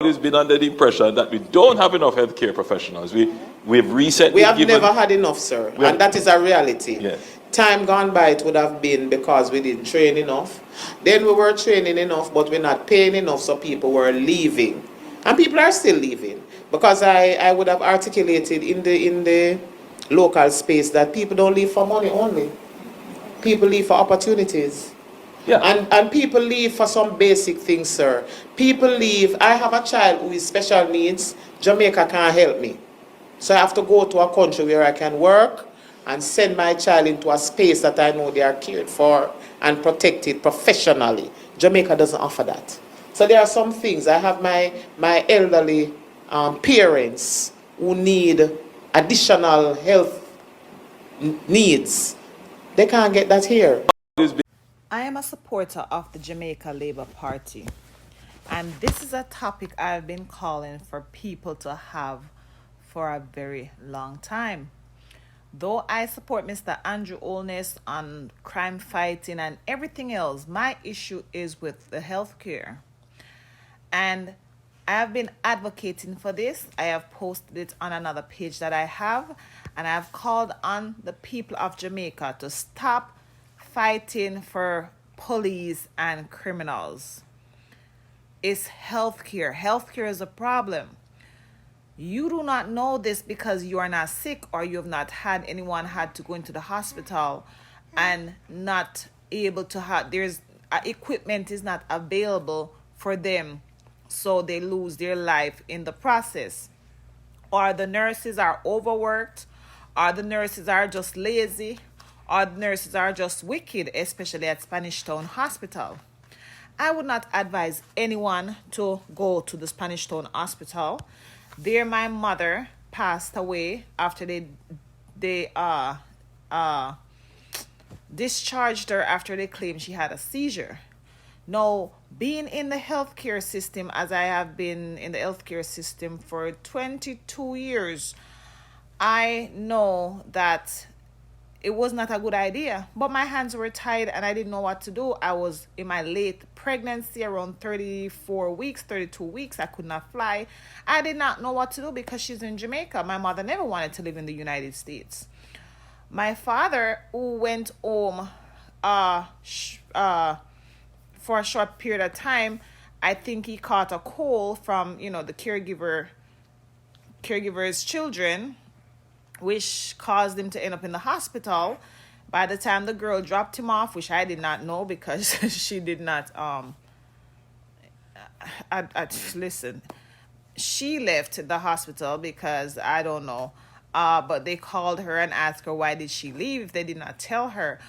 Has been under the impression that we don't have enough healthcare professionals. We've recently We have never had enough, sir, and that is a reality. Yes. Time gone by, it would have been because we didn't train enough. Then we were training enough, but we're not paying enough, so people were leaving, and people are still leaving because I would have articulated in the local space that people don't leave for money only. People leave for opportunities. Yeah. And people leave for some basic things, sir. People leave. I have a child who is special needs. Jamaica can't help me. So I have to go to a country where I can work and send my child into a space that I know they are cared for and protected professionally. Jamaica doesn't offer that. So there are some things. I have my elderly parents who need additional health needs. They can't get that here. I am a supporter of the Jamaica Labour Party, and this is a topic I've been calling for people to have for a very long time. Though I support Mr. Andrew Olness on crime fighting and everything else, my issue is with the healthcare. And I have been advocating for this. I have posted it on another page that I have, and I have called on the people of Jamaica to stop fighting for police and criminals. It's healthcare. Healthcare is a problem. You do not know this because you are not sick or you have not had anyone had to go into the hospital and not able to have, there's equipment is not available for them, so they lose their life in the process. Or the nurses are overworked, or the nurses are just lazy, or the nurses are just wicked, especially at Spanish Town Hospital. I would not advise anyone to go to the Spanish Town Hospital. There, my mother passed away after they discharged her after they claimed she had a seizure. Now, being in the healthcare system, as I have been in the healthcare system for 22 years, I know that it was not a good idea, but my hands were tied and I didn't know what to do. I was in my late pregnancy, around 34 weeks, 32 weeks. I could not fly. I did not know what to do because she's in Jamaica. My mother never wanted to live in the United States. My father, who went home for a short period of time, I think he caught a cold from, the caregiver's children, which caused him to end up in the hospital. By the time the girl dropped him off, which I did not know because she did not, listen, she left the hospital because I don't know, but they called her and asked her why did she leave. They did not tell her.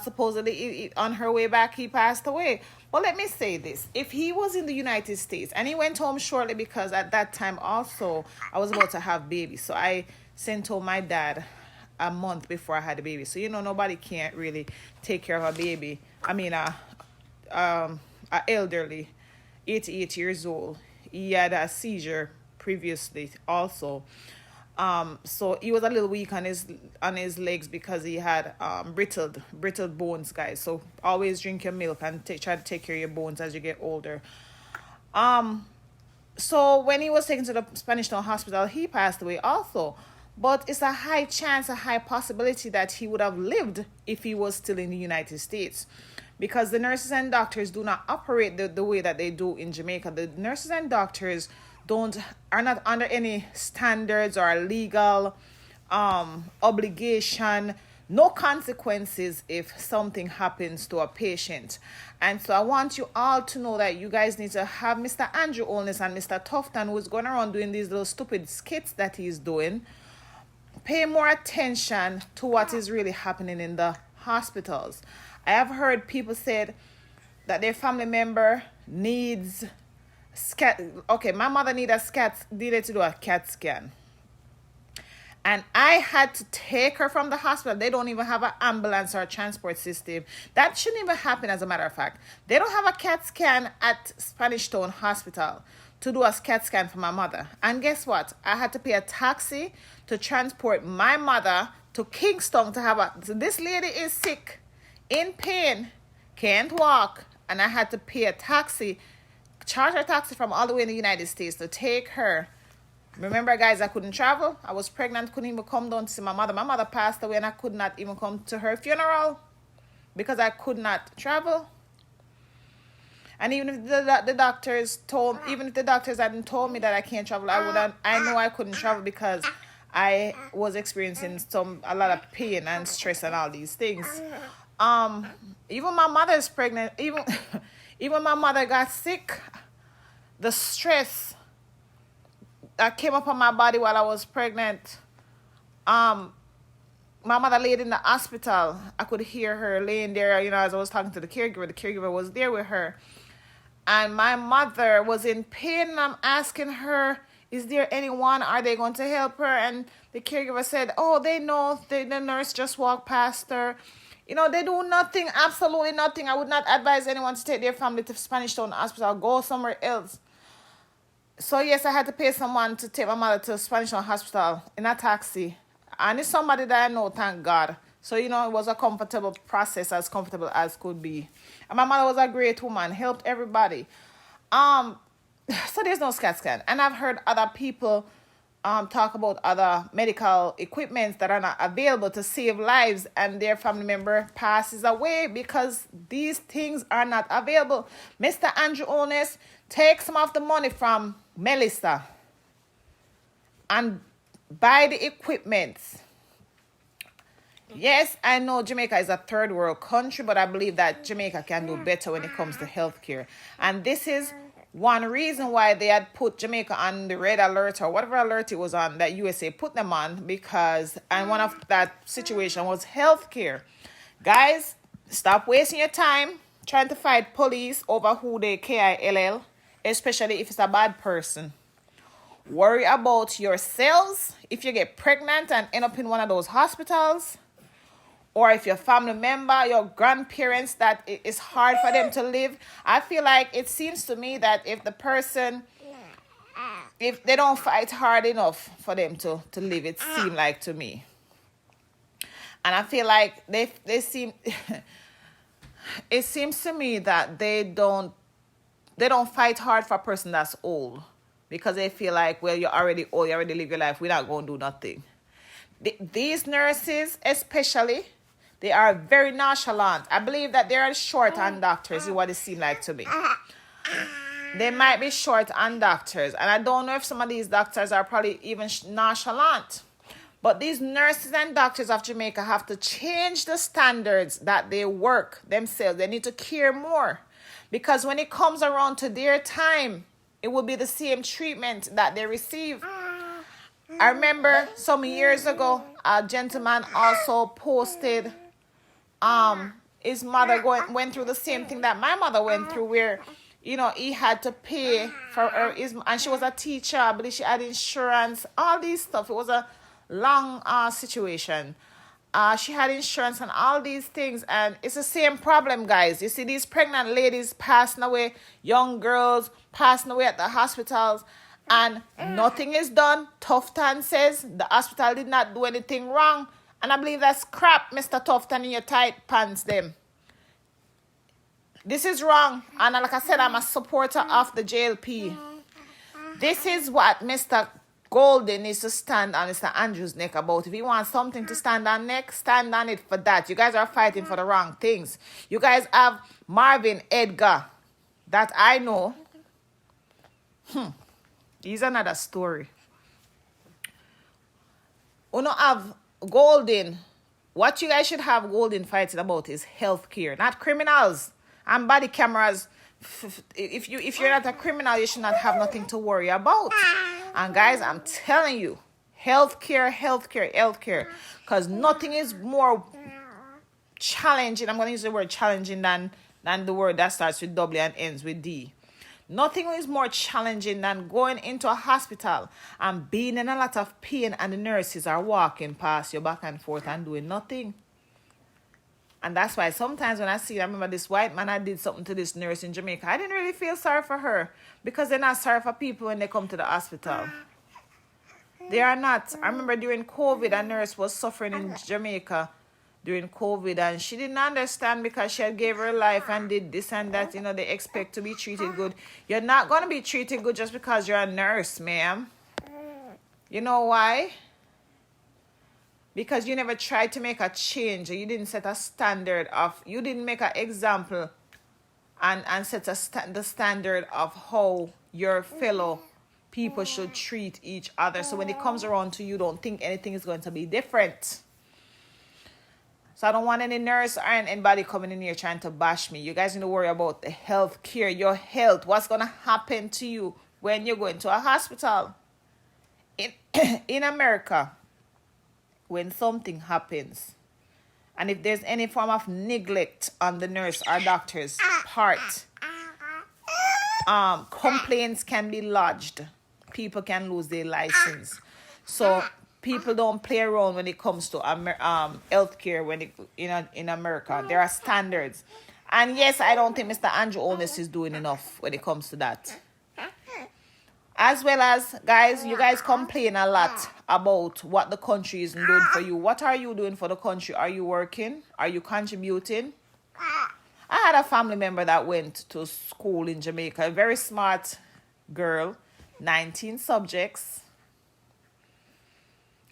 Supposedly on her way back, he passed away. Well, let me say this. If he was in the United States and he went home shortly, because at that time also I was about to have babies. So I sent home my dad a month before I had a baby. So, nobody can't really take care of a baby. I mean, a elderly, 88 years old. He had a seizure previously also. So he was a little weak on his legs because he had brittle bones, guys. So always drink your milk and try to take care of your bones as you get older. So when he was taken to the Spanish Town Hospital, he passed away also. But it's a high chance, a high possibility that he would have lived if he was still in the United States. Because the nurses and doctors do not operate the way that they do in Jamaica. The nurses and doctors are not under any standards or legal obligation, no consequences if something happens to a patient. And so I want you all to know that you guys need to have Mr. Andrew Olness and Mr. Tufton, who is going around doing these little stupid skits that he's doing, pay more attention to what is really happening in the hospitals. I have heard people say that their family member needs my mother needed to do a CAT scan. And I had to take her from the hospital. They don't even have an ambulance or a transport system. That shouldn't even happen, as a matter of fact. They don't have a CAT scan at Spanish Town Hospital to do a CAT scan for my mother. And guess what? I had to pay a taxi to transport my mother to Kingston to have so this lady is sick, in pain, can't walk, and I had to pay a taxi charter a taxi from all the way in the United States to take her. Remember, guys, I couldn't travel. I was pregnant, couldn't even come down to see my mother. My mother passed away and I could not even come to her funeral because I could not travel. And even if the doctors hadn't told me that I can't travel, I know I couldn't travel because I was experiencing a lot of pain and stress and all these things. Even my mother is pregnant. Even my mother got sick. The stress that came upon my body while I was pregnant. My mother laid in the hospital. I could hear her laying there, as I was talking to the caregiver. The caregiver was there with her. And my mother was in pain, and I'm asking her, is there anyone? Are they going to help her? And the caregiver said, oh, they know. The nurse just walked past her. They do nothing, absolutely nothing. I would not advise anyone to take their family to Spanish Town Hospital. Go somewhere else. So, yes, I had to pay someone to take my mother to Spanish Town Hospital in a taxi. And it's somebody that I know, thank God. So, it was a comfortable process, as comfortable as could be. And my mother was a great woman, helped everybody. So there's no CAT scan. And I've heard other people talk about other medical equipments that are not available to save lives, and their family member passes away because these things are not available. Mr. Andrew Ones, take some of the money from Melissa and buy the equipment. Yes, I know Jamaica is a third world country, but I believe that Jamaica can do better when it comes to healthcare. And this is one reason why they had put Jamaica on the red alert or whatever alert it was on that USA put them on, and one of that situation was healthcare. Guys, stop wasting your time trying to fight police over who they KILL, especially if it's a bad person. Worry about yourselves if you get pregnant and end up in one of those hospitals. Or if your family member, your grandparents, that it's hard for them to live. I feel like it seems to me that if they don't fight hard enough for them to live, it seems like to me. And I feel like they seem, it seems to me that they don't fight hard for a person that's old. Because they feel like, well, you're already old, you already live your life, we're not going to do nothing. These nurses especially, they are very nonchalant. I believe that they are short on doctors, is what it seems like to me. They might be short on doctors. And I don't know if some of these doctors are probably even nonchalant. But these nurses and doctors of Jamaica have to change the standards that they work themselves. They need to care more. Because when it comes around to their time, it will be the same treatment that they receive. I remember some years ago, a gentleman also posted his mother went through the same thing that my mother went through, where he had to pay for her, and she was a teacher. I believe she had insurance, all these stuff. It was a long situation. She had insurance and all these things, and it's the same problem, guys. You see these pregnant ladies passing away, young girls passing away at the hospitals, and nothing is done. Tufton says the hospital did not do anything wrong. And I believe that's crap, Mr. Tufton, in your tight pants, them. This is wrong. And like I said, I'm a supporter of the JLP. This is what Mr. Golden needs to stand on Mr. Andrews' neck about. If he wants something to stand on neck, stand on it for that. You guys are fighting for the wrong things. You guys have Marvin Edgar, that I know. He's another story. You don't have Golden. What you guys should have Golden fighting about is healthcare, not criminals and body cameras. If you're not a criminal, you should not have nothing to worry about. And guys, I'm telling you, healthcare. Because nothing is more challenging. I'm going to use the word challenging than the word that starts with W and ends with D. Nothing is more challenging than going into a hospital and being in a lot of pain, and the nurses are walking past you back and forth and doing nothing. And that's why sometimes when I remember this white man, I did something to this nurse in Jamaica. I didn't really feel sorry for her, because they're not sorry for people when they come to the hospital. They are not. I remember during COVID, a nurse was suffering in Jamaica. during COVID, and she didn't understand because she had gave her life and did this and that. You know, they expect to be treated good. You're not going to be treated good just because you're a nurse, ma'am. You know why? Because you never tried to make a change. You didn't set a standard of, you didn't make an example and set the standard of how your fellow people should treat each other. So when it comes around to you, don't think anything is going to be different. So I don't want any nurse or anybody coming in here trying to bash me. You guys need to worry about the health care, your health. What's going to happen to you when you're going to a hospital? In America, when something happens, and if there's any form of neglect on the nurse or doctor's part, complaints can be lodged. People can lose their license. So people don't play around when it comes to healthcare. In America, there are standards. And yes, I don't think Mr. Andrew Holness is doing enough when it comes to that. As well as, guys, you guys complain a lot about what the country isn't doing for you. What are you doing for the country? Are you working? Are you contributing? I had a family member that went to school in Jamaica. A very smart girl, 19 subjects.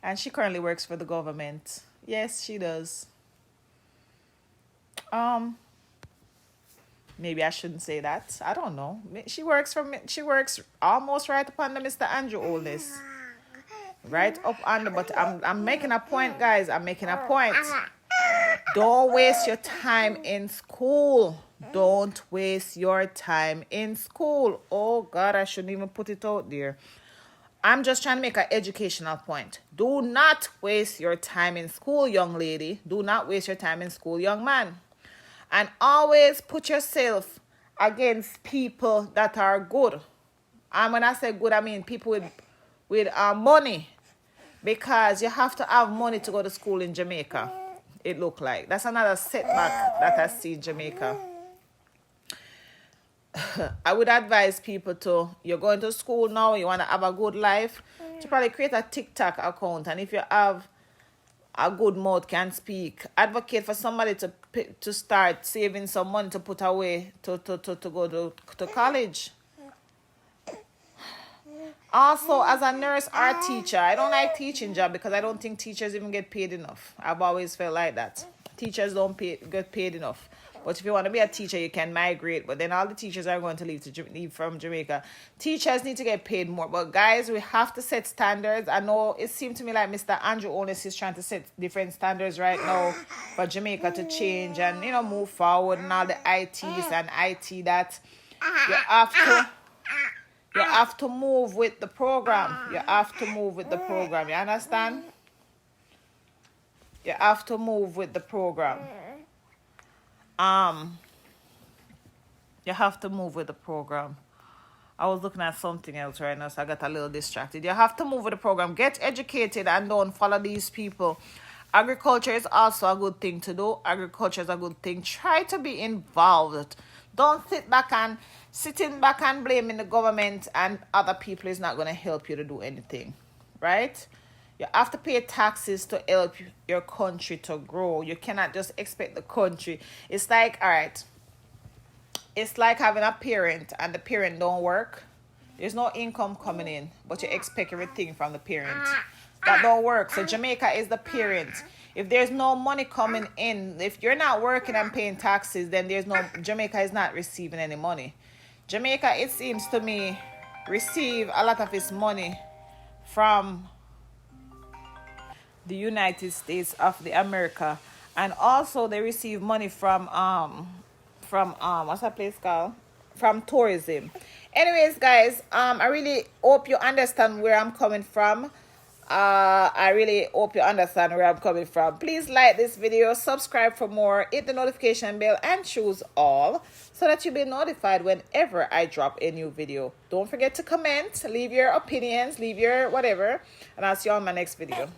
And she currently works for the government. Yes, she does. Maybe I shouldn't say that. I don't know. She works almost right up under Mr. Andrew Holness. Right up under. But I'm making a point, guys. I'm making a point. Don't waste your time in school. Don't waste your time in school. Oh, God, I shouldn't even put it out there. I'm just trying to make an educational point. Do not waste your time in school, young lady. Do not waste your time in school, young man. And always put yourself against people that are good. And when I say good, I mean people with money. Because you have to have money to go to school in Jamaica, it look like. That's another setback that I see in Jamaica. I would advise people you're going to school now, you want to have a good life, to probably create a TikTok account. And if you have a good mouth, can speak, advocate for somebody to start saving some money to put away to go to college. Also, as a nurse or a teacher, I don't like teaching job because I don't think teachers even get paid enough. I've always felt like that. Teachers don't get paid enough. But if you want to be a teacher, you can migrate. But then all the teachers are going to leave from Jamaica. Teachers need to get paid more. But guys, we have to set standards. I know it seemed to me like Mr. Andrew Holness is trying to set different standards right now for Jamaica to change and, move forward, and all the ITs and IT that you have to move with the program. You have to move with the program. You understand? You have to move with the program. You have to move with the program. I was looking at something else right now, so I got a little distracted. You have to move with the program. Get educated and don't follow these people. Agriculture is also a good thing to do. Agriculture is a good thing. Try to be involved. Don't sitting back and blaming the government and other people is not going to help you to do anything. Right? You have to pay taxes to help your country to grow. You cannot just expect the country. It's like, all right, it's like having a parent and the parent don't work. There's no income coming in, but you expect everything from the parent. That don't work. So Jamaica is the parent. If there's no money coming in, if you're not working and paying taxes, then Jamaica is not receiving any money. Jamaica, it seems to me, receive a lot of its money from the United States of America, and also they receive money from what's that place called? From tourism. Anyways, guys, I really hope you understand where I'm coming from. I really hope you understand where I'm coming from. Please like this video, subscribe for more, hit the notification bell and choose all so that you'll be notified whenever I drop a new video. Don't forget to comment, leave your opinions, leave your whatever, and I'll see you on my next video.